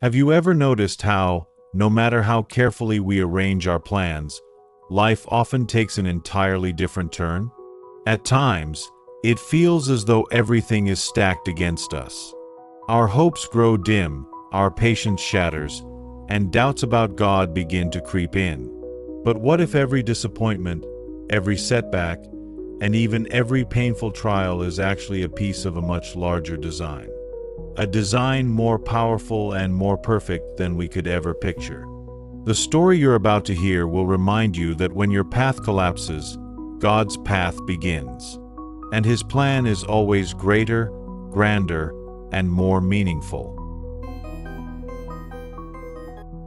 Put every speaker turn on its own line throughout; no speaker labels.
Have you ever noticed how, no matter how carefully we arrange our plans, life often takes an entirely different turn? At times, it feels as though everything is stacked against us. Our hopes grow dim, our patience shatters, and doubts about God begin to creep in. But what if every disappointment, every setback, and even every painful trial is actually a piece of a much larger design? A design more powerful and more perfect than we could ever picture. The story you're about to hear will remind you that when your path collapses, God's path begins. And His plan is always greater, grander, and more meaningful.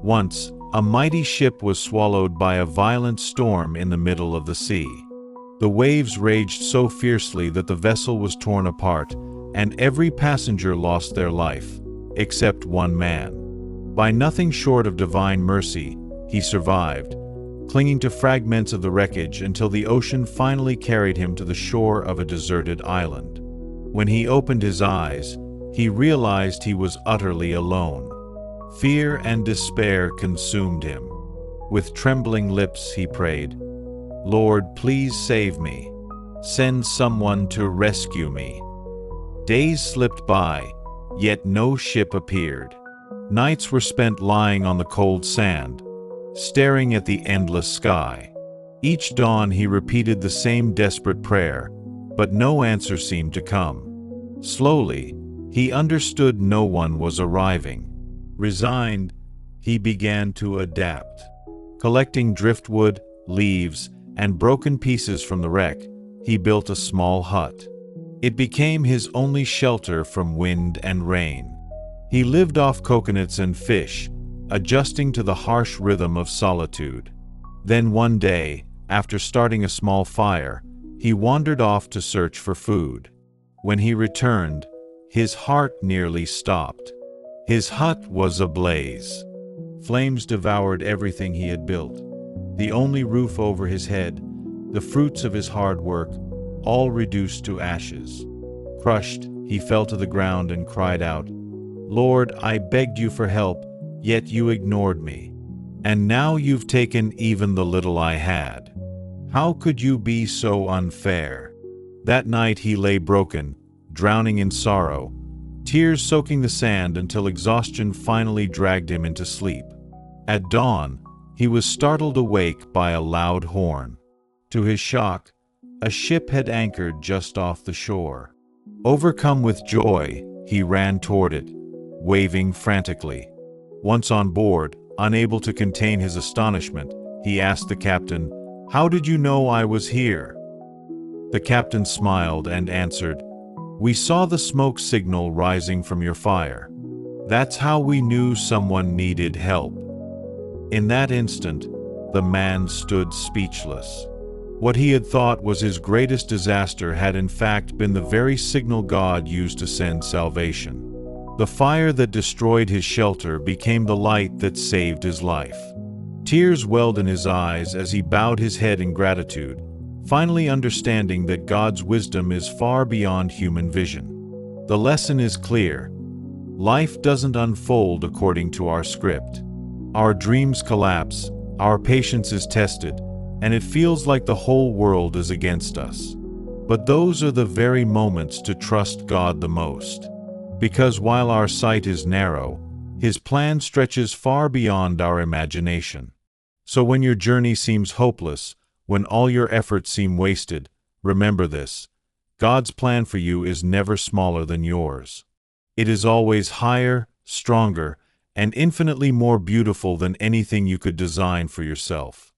Once, a mighty ship was swallowed by a violent storm in the middle of the sea. The waves raged so fiercely that the vessel was torn apart, and every passenger lost their life, except one man. By nothing short of divine mercy, he survived, clinging to fragments of the wreckage until the ocean finally carried him to the shore of a deserted island. When he opened his eyes, he realized he was utterly alone. Fear and despair consumed him. With trembling lips he prayed, "Lord, please save me. Send someone to rescue me." Days slipped by, yet no ship appeared. Nights were spent lying on the cold sand, staring at the endless sky. Each dawn he repeated the same desperate prayer, but no answer seemed to come. Slowly, he understood no one was arriving. Resigned, he began to adapt. Collecting driftwood, leaves, and broken pieces from the wreck, he built a small hut. It became his only shelter from wind and rain. He lived off coconuts and fish, adjusting to the harsh rhythm of solitude. Then one day, after starting a small fire, he wandered off to search for food. When he returned, his heart nearly stopped. His hut was ablaze. Flames devoured everything he had built. The only roof over his head, the fruits of his hard work, all reduced to ashes. Crushed, he fell to the ground and cried out, "Lord, I begged you for help, yet you ignored me. And now you've taken even the little I had. How could you be so unfair?" That night he lay broken, drowning in sorrow, tears soaking the sand until exhaustion finally dragged him into sleep. At dawn, he was startled awake by a loud horn. To his shock, a ship had anchored just off the shore. Overcome with joy, he ran toward it, waving frantically. Once on board, unable to contain his astonishment, he asked the captain, "How did you know I was here?" The captain smiled and answered, "We saw the smoke signal rising from your fire. That's how we knew someone needed help." In that instant, the man stood speechless. What he had thought was his greatest disaster had in fact been the very signal God used to send salvation. The fire that destroyed his shelter became the light that saved his life. Tears welled in his eyes as he bowed his head in gratitude, finally understanding that God's wisdom is far beyond human vision. The lesson is clear. Life doesn't unfold according to our script. Our dreams collapse, our patience is tested, and it feels like the whole world is against us. But those are the very moments to trust God the most. Because while our sight is narrow, His plan stretches far beyond our imagination. So when your journey seems hopeless, when all your efforts seem wasted, remember this: God's plan for you is never smaller than yours. It is always higher, stronger, and infinitely more beautiful than anything you could design for yourself.